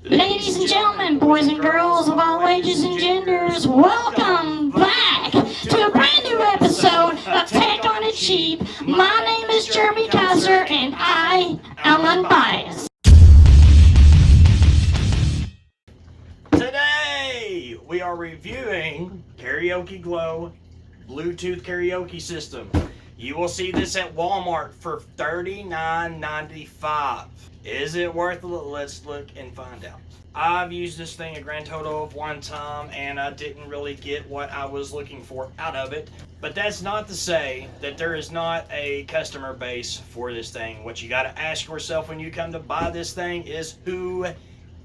Ladies and gentlemen, boys and girls of all ages and genders, welcome back to a brand new episode of Tech on It Cheap. My name is Jeremy Kaiser and I am unbiased. Today we are reviewing Karaoke Glow Bluetooth karaoke system. You will see this at Walmart for $39.95. Is it worth it? Let's look and find out. I've used this thing a grand total of one time and I didn't really get what I was looking for out of it. But that's not to say that there is not a customer base for this thing. What you got to ask yourself when you come to buy this thing is, who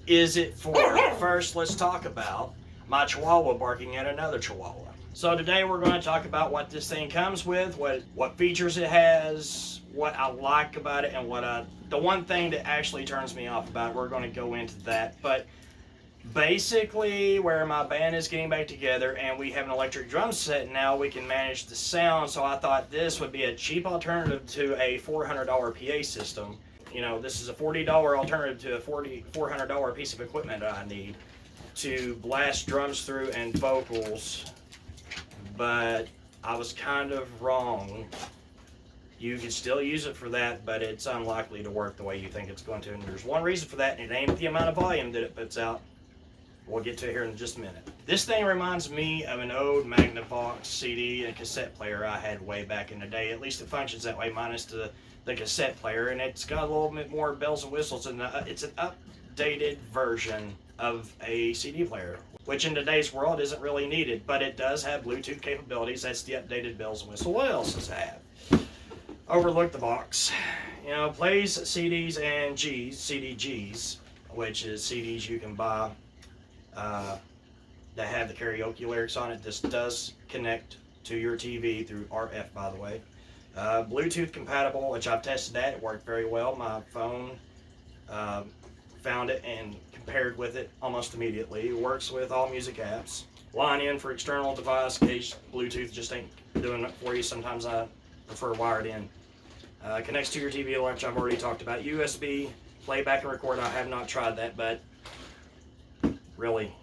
is it for? First, let's talk about my Chihuahua barking at another Chihuahua. So today we're going to talk about what this thing comes with, what features it has, what I like about it, and the one thing that actually turns me off about it. We're going to go into that. But basically, where my band is getting back together and we have an electric drum set now, we can manage the sound. So I thought this would be a cheap alternative to a $400 PA system. You know, this is a $40 alternative to a $400 piece of equipment that I need to blast drums through and vocals. But I was kind of wrong. You can still use it for that, but it's unlikely to work the way you think it's going to. And there's one reason for that, and it ain't the amount of volume that it puts out. We'll get to it here in just a minute. This thing reminds me of an old Magnavox CD and cassette player I had way back in the day. At least it functions that way, minus the cassette player, and it's got a little bit more bells and whistles, and it's an updated version of a CD player, which in today's world isn't really needed, but it does have Bluetooth capabilities. That's the updated bells and whistles. What else does it have? Overlook the box. You know, plays CDs and CDGs, which is CDs you can buy that have the karaoke lyrics on it. This does connect to your TV through RF, by the way. Bluetooth compatible, which I've tested that. It worked very well. My phone found it and compared with it almost immediately. It works with all music apps. Line in for external device in case Bluetooth just ain't doing it for you. Sometimes I prefer wired in. Connects to your TV, which I've already talked about. USB, playback and record. I have not tried that, but really,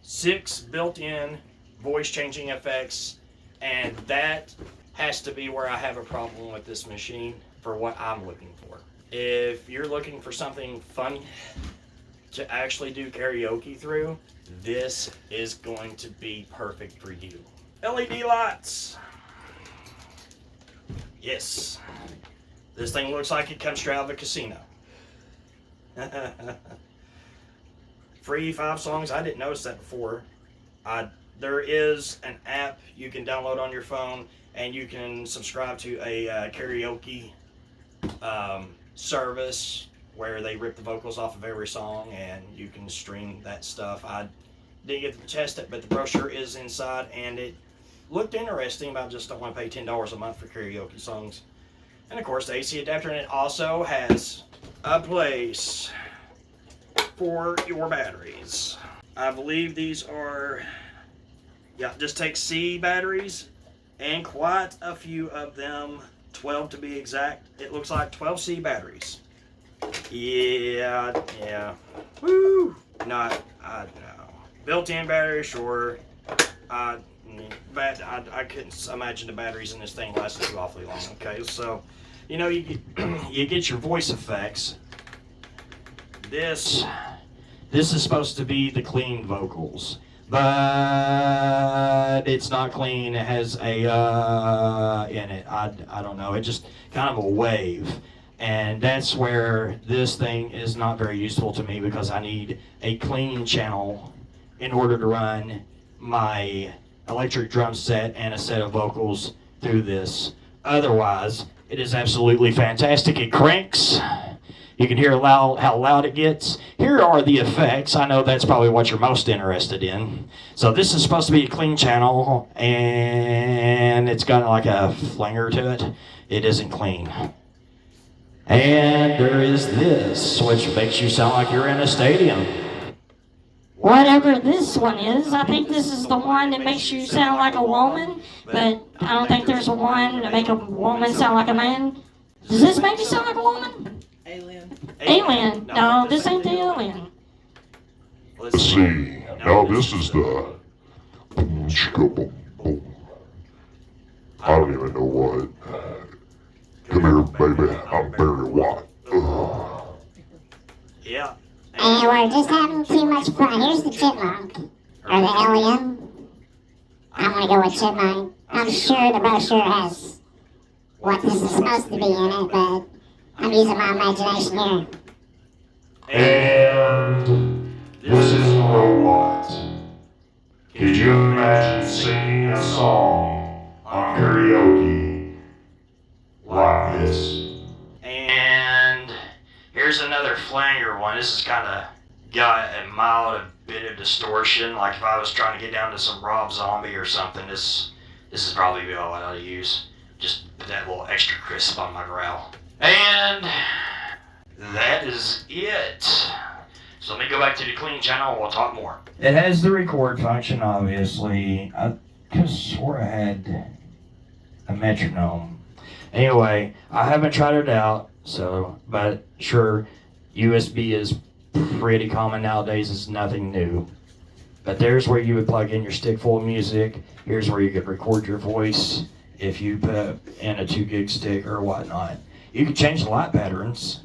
6 built-in voice changing effects, and that has to be where I have a problem with this machine for what I'm looking for. If you're looking for something fun to actually do karaoke through, this is going to be perfect for you. LED lights. Yes. This thing looks like it comes straight out of a casino. Free 5 songs. I didn't notice that before. There is an app you can download on your phone, and you can subscribe to a karaoke service where they rip the vocals off of every song, and you can stream that stuff. I didn't get to test it, but the brochure is inside, and it looked interesting, but I just don't want to pay $10 a month for karaoke songs. And of course, the AC adapter, and it also has a place for your batteries. I believe these are, just take C batteries, and quite a few of them, 12 to be exact. It looks like 12 C batteries. Yeah. Woo! No. Built-in battery, sure. But I couldn't imagine the batteries in this thing lasting too awfully long. Okay, so you get your voice effects. This is supposed to be the clean vocals, but it's not clean. It has a in it. I don't know. It just kind of a wave, and that's where this thing is not very useful to me, because I need a clean channel in order to run my electric drum set and a set of vocals through this. Otherwise, it is absolutely fantastic. It cranks. You can hear how loud it gets. Here are the effects. I know that's probably what you're most interested in. So this is supposed to be a clean channel, and it's got like a flinger to it. It isn't clean. And there is this, which makes you sound like you're in a stadium. Whatever this one is, I think this is the one that makes you sound like a woman, but I don't think there's a one to make a woman sound like a man. Does this make me sound like a woman? Alien. Alien. No, this ain't the alien. Let's see. Now this is the boom chicka boom boom. I don't even know what. Come here, baby. I'm Barry White. Yeah. And we're just having too much fun. Here's the chipmunk. Or the alien. I'm gonna go with chipmunk. I'm sure the brochure has what this is supposed to be in it, but I'm using my imagination here. And this is a robot. Could you imagine singing a song on karaoke like this? And here's another flanger one. This has kind of got a mild bit of distortion. Like if I was trying to get down to some Rob Zombie or something, this is probably all I ought to use. Just put that little extra crisp on my growl. And that is it. So let me go back to the clean channel and we'll talk more. It has the record function, obviously. I could have swore I had a metronome. Anyway, I haven't tried it out, but sure, USB is pretty common nowadays. It's nothing new. But there's where you would plug in your stick full of music. Here's where you could record your voice if you put in a 2 gig stick or whatnot. You can change the light patterns.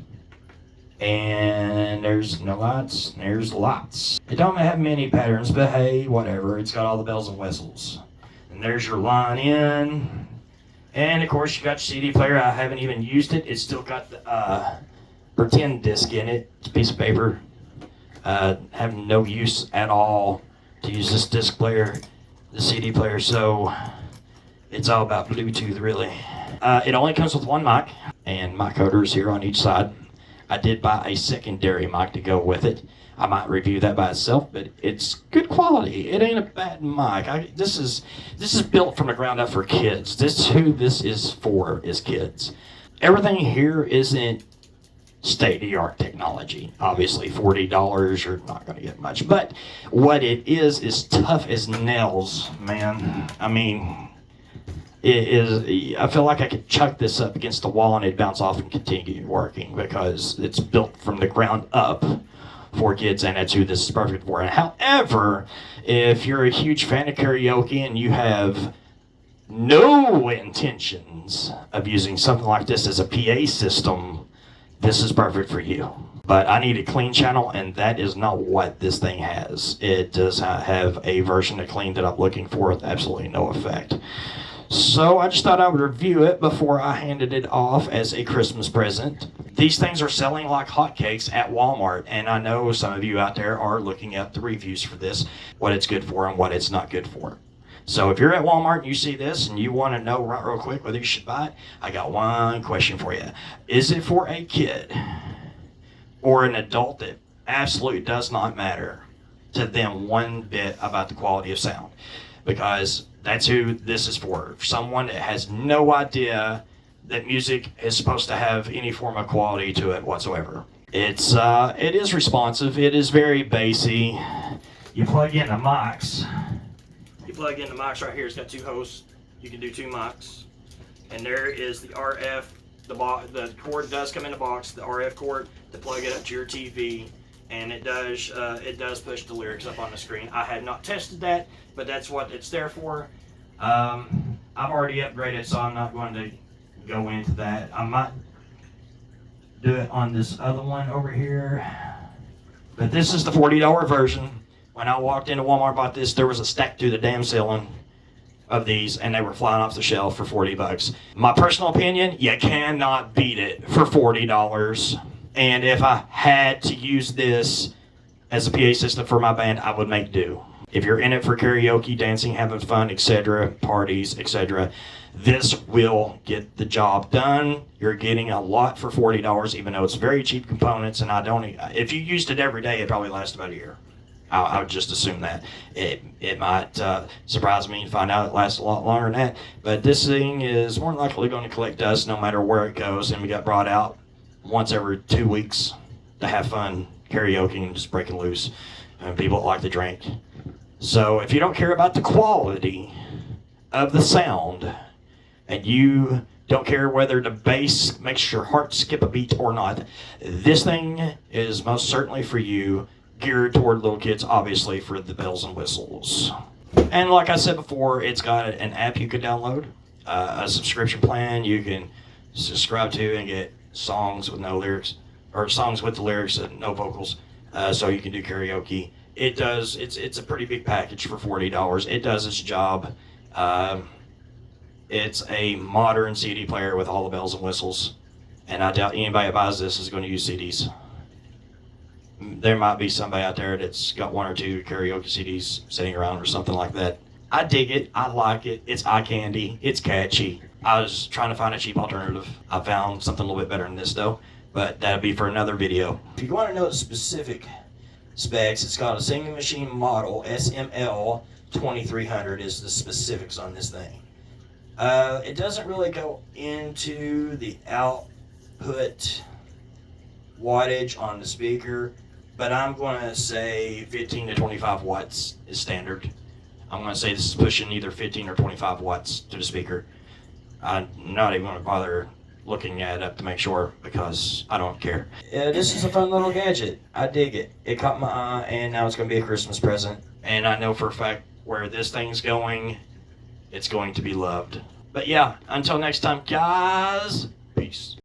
And there's no lights, there's lights. It don't have many patterns, but hey, whatever. It's got all the bells and whistles. And there's your line in. And of course you got your CD player. I haven't even used it. It's still got the pretend disc in it. It's a piece of paper. Have no use at all to use this disc player, the CD player. So it's all about Bluetooth really. It only comes with one mic and mic holders here on each side. I did buy a secondary mic to go with it. I might review that by itself, but it's good quality. It ain't a bad mic. This is built from the ground up for kids. Who this is for is kids. Everything here isn't state-of-the-art technology. Obviously, $40, you're not going to get much. But what it is tough as nails, man. I mean, it is. I feel like I could chuck this up against the wall and it'd bounce off and continue working because it's built from the ground up for kids, and that's who this is perfect for. And however, if you're a huge fan of karaoke and you have no intentions of using something like this as a PA system, this is perfect for you. But I need a clean channel, and that is not what this thing has. It does not have a version of clean that I'm looking for with absolutely no effect. So I just thought I would review it before I handed it off as a Christmas present. These things are selling like hotcakes at Walmart, and I know some of you out there are looking at the reviews for this, what it's good for and what it's not good for. So if you're at Walmart and you see this and you want to know right real quick whether you should buy it, I got one question for you. Is it for a kid or an adult that absolutely does not matter to them one bit about the quality of sound? Because that's who this is for. Someone that has no idea that music is supposed to have any form of quality to it whatsoever. It is responsive. It is very bassy. You plug in the mics. You plug in the mics right here. It's got 2 hosts. You can do 2 mics. And there is the RF. The cord does come in the box. The RF cord to plug it up to your TV. And it does push the lyrics up on the screen. I have not tested that, but that's what it's there for. I've already upgraded, so I'm not going to go into that. I might do it on this other one over here. But this is the $40 version. When I walked into Walmart and bought this, there was a stack to the damn ceiling of these, and they were flying off the shelf for $40. My personal opinion, you cannot beat it for $40. And if I had to use this as a PA system for my band, I would make do. If you're in it for karaoke, dancing, having fun, etc., parties, etc., this will get the job done. You're getting a lot for $40, even though it's very cheap components, and if you used it every day, it'd probably last about a year. I would just assume that. It might surprise me and find out it lasts a lot longer than that, but this thing is more than likely going to collect dust no matter where it goes, and we got brought out once every 2 weeks to have fun karaoke and just breaking loose, and people that like to drink. So if you don't care about the quality of the sound, and you don't care whether the bass makes your heart skip a beat or not, this thing is most certainly for you. geared toward little kids, obviously, for the bells and whistles. And like I said before, it's got an app you can download, a subscription plan you can subscribe to and get songs with no lyrics, or songs with the lyrics and no vocals, so you can do karaoke. It's a pretty big package for $40. It does its job. It's a modern CD player with all the bells and whistles, and I doubt anybody that buys this is going to use CDs. There might be somebody out there that's got 1 or 2 karaoke CDs sitting around or something like that. I dig it. I like it. It's eye candy. It's catchy. I was trying to find a cheap alternative. I found something a little bit better than this though, but that'll be for another video. If you want to know the specific specs, it's got a singing machine model, SML2300 is the specifics on this thing. It doesn't really go into the output wattage on the speaker, but I'm going to say 15 to 25 watts is standard. I'm going to say this is pushing either 15 or 25 watts to the speaker. I'm not even going to bother looking at it up to make sure because I don't care. This is a fun little gadget. I dig it. It caught my eye, and now it's going to be a Christmas present. And I know for a fact where this thing's going, it's going to be loved. But yeah, until next time, guys, peace.